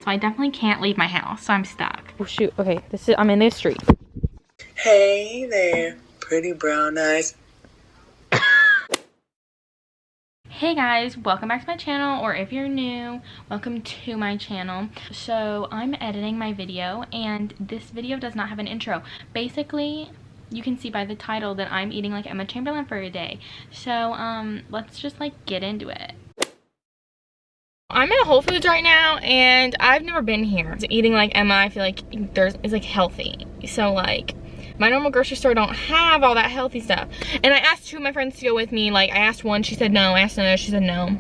So I definitely can't leave my house, so I'm stuck. Oh shoot, okay, I'm in the street. Hey there, pretty brown eyes. Hey guys, welcome back to my channel, or if you're new, welcome to my channel. So I'm editing my video, and this video does not have an intro. Basically, you can see by the title that I'm eating like Emma Chamberlain for a day. So let's just like get into it. I'm at Whole Foods right now, and I've never been here. So eating like Emma, I feel like it's like healthy. So like my normal grocery store don't have all that healthy stuff. And I asked two of my friends to go with me. Like I asked one, she said no. I asked another, she said no.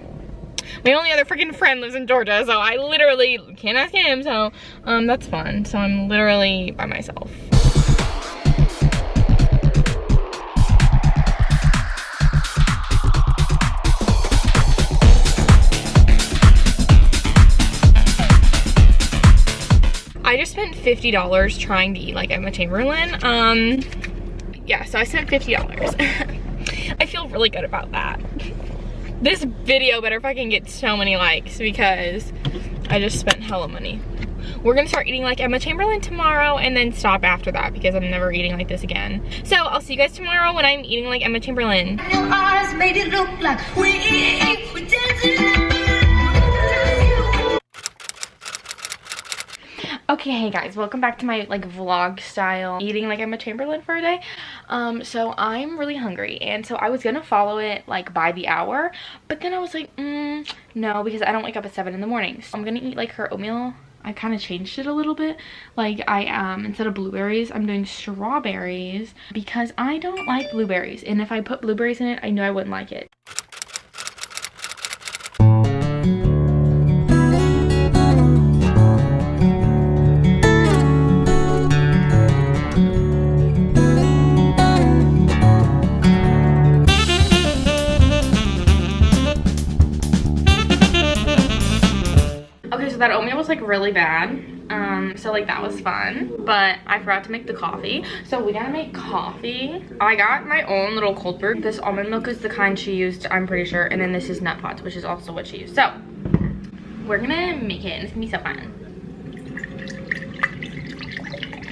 My only other freaking friend lives in Georgia, so I literally can't ask him. So that's fun. So I'm literally by myself. I just spent $50 trying to eat like Emma Chamberlain. Yeah, so I spent $50. I feel really good about that. This video better fucking get so many likes because I just spent hella money. We're gonna start eating like Emma Chamberlain tomorrow and then stop after that because I'm never eating like this again. So I'll see you guys tomorrow when I'm eating like Emma Chamberlain. Your eyes made it look like we dancing. Okay, hey guys, welcome back to my like vlog style eating like Emma Chamberlain for a day. So I'm really hungry, and so I was gonna follow it like by the hour, but then I was like, no, because I don't wake up at 7 in the morning. So I'm gonna eat like her oatmeal. I kind of changed it a little bit. Like instead of blueberries, I'm doing strawberries because I don't like blueberries, and if I put blueberries in it, I know I wouldn't like it. That oatmeal was like really bad, so like that was fun, but I forgot to make the coffee, so we gotta make coffee. I got my own little cold brew. This almond milk is the kind she used, I'm pretty sure, and then this is nut pods, which is also what she used. So we're gonna make it, and it's gonna be so fun.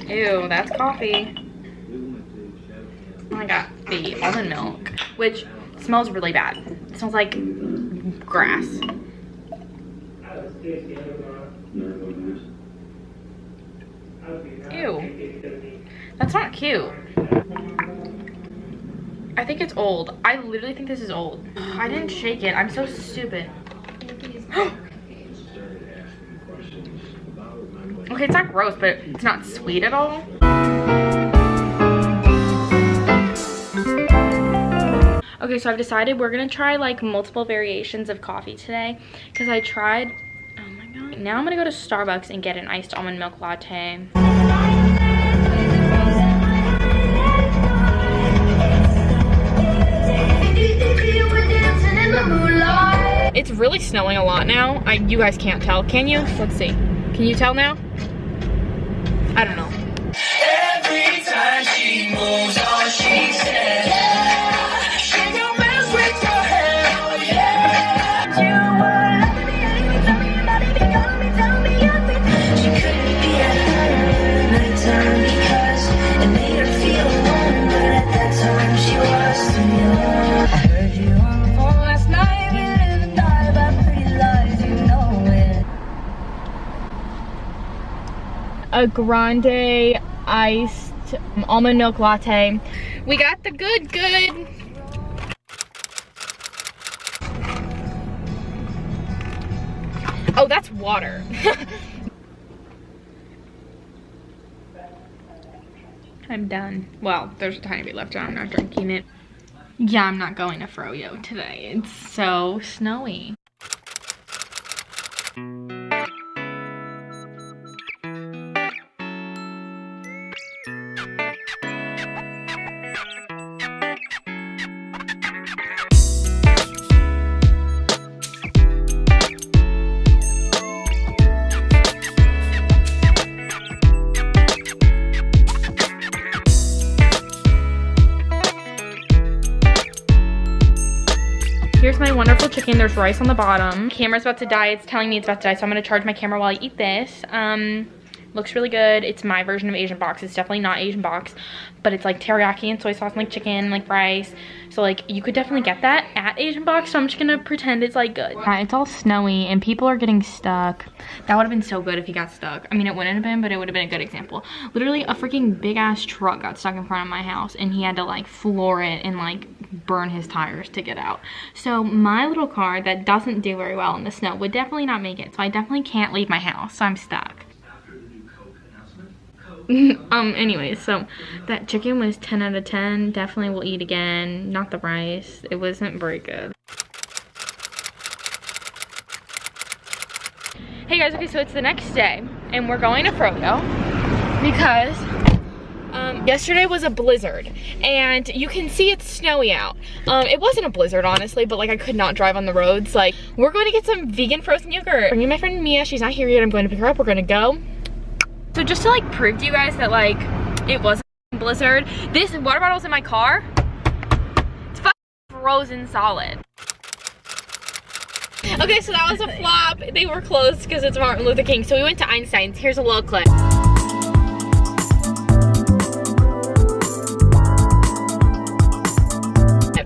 Ew, that's coffee. I got the almond milk, which smells really bad. It smells like grass. Ew, that's not cute. I think it's old. I literally think this is old. I didn't shake it. I'm so stupid. Okay, it's not gross, but it's not sweet at all. Okay, so I've decided we're gonna try like multiple variations of coffee today because I tried. Oh my god. Now I'm gonna go to Starbucks and get an iced almond milk latte. It's really snowing a lot now. You guys can't tell, can you? Let's see. Can you tell now? I don't know. Every time she moves on, she says, yeah, she don't mess with your head, yeah. You were loving me, tell me about it, tell me everything. She couldn't be at her nighttime because it made her feel alone, but at that time she was too young. I heard you on the phone last night, we live and die by pretty lies, you know it. A grande iced almond milk latte. We got the good. Oh, that's water. I'm done. Well, there's a tiny bit left, and I'm not drinking it. Yeah, I'm not going to Froyo today. It's so snowy. here's my wonderful chicken. There's rice on the bottom. Camera's about to die. It's telling me it's about to die, so I'm gonna charge my camera while I eat this. Looks really good. It's my version of Asian box. It's definitely not Asian box, but it's like teriyaki and soy sauce and like chicken, like rice. So like you could definitely get that at Asian box, so I'm just gonna pretend it's like good. It's all snowy and people are getting stuck. That would have been so good if he got stuck. I mean, it wouldn't have been, but it would have been a good example. Literally a freaking big ass truck got stuck in front of my house and he had to like floor it and like burn his tires to get out. So my little car that doesn't do very well in the snow would definitely not make it. So I definitely can't leave my house, so I'm stuck. Anyways, so that chicken was 10 out of 10. Definitely will eat again. Not the rice. It wasn't very good. Hey guys, okay, so it's the next day and we're going to Froyo because yesterday was a blizzard and you can see it's snowy out. It wasn't a blizzard honestly, but like I could not drive on the roads. Like we're going to get some vegan frozen yogurt. Bringing my friend Mia, she's not here yet. I'm going to pick her up. We're going to go. So just to like prove to you guys that like it wasn't a blizzard, this water bottle's in my car. It's fucking frozen solid. Okay, so that was a flop. They were closed because it's Martin Luther King. So we went to Einstein's. Here's a little clip.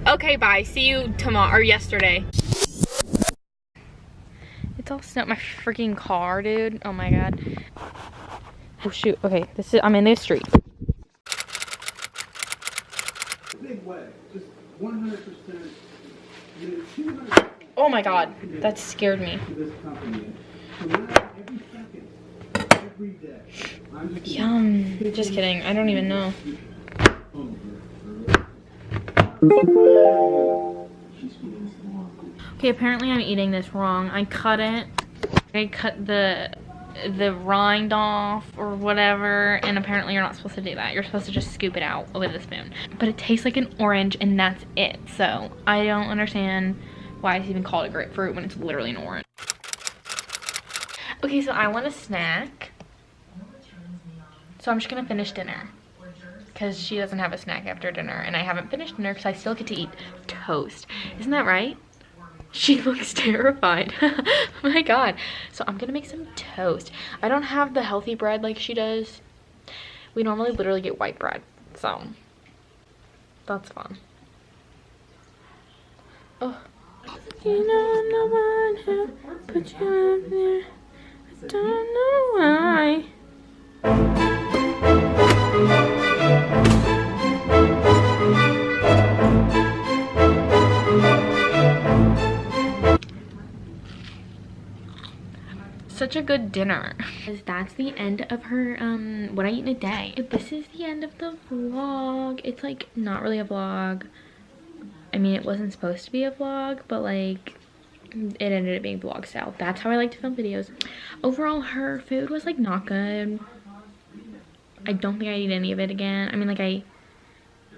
Okay, bye. See you tomorrow or yesterday. It's all snow. My freaking car, dude. Oh my god. Oh shoot. Okay, I'm in this street. Big way. Just 100%. Oh my god, that scared me. Yum. Just kidding. I don't even know. Okay, apparently I'm eating this wrong. I cut it. I cut the rind off or whatever, and apparently you're not supposed to do that. You're supposed to just scoop it out with a spoon. But it tastes like an orange and that's it. So I don't understand why it's even called a grapefruit when it's literally an orange. Okay, so I want a snack. So I'm just gonna finish dinner because she doesn't have a snack after dinner and I haven't finished dinner because I still get to eat toast. Isn't that right? She looks terrified. Oh my god. So I'm gonna make some toast. I don't have the healthy bread like she does. We normally literally get white bread, so that's fun. Oh. You know I'm the one who put you up there. I don't know why. Such a good dinner. That's the end of her what I eat in a day. This is the end of the vlog. It's like not really a vlog. I mean, it wasn't supposed to be a vlog, but like it ended up being vlog style. That's how I like to film videos. Overall, her food was like not good. I don't think I'd eat any of it again. I mean, like I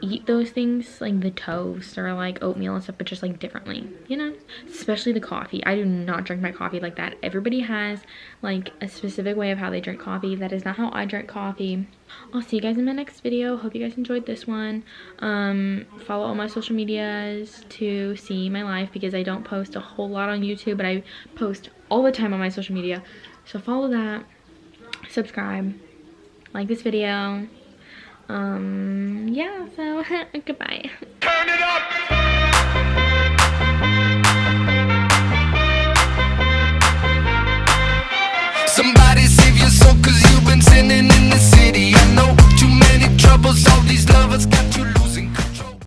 eat those things like the toast or like oatmeal and stuff, but just like differently, you know? Especially the coffee. I do not drink my coffee like that. Everybody has like a specific way of how they drink coffee. That is not how I drink coffee. I'll see you guys in my next video. Hope you guys enjoyed this one. Follow all my social medias to see my life because I don't post a whole lot on YouTube, but I post all the time on my social media. So follow that, subscribe, like this video. Yeah, so goodbye. Turn it up! Somebody save your soul, 'cause you've been sinning in the city. I know too many troubles, all these lovers got you losing.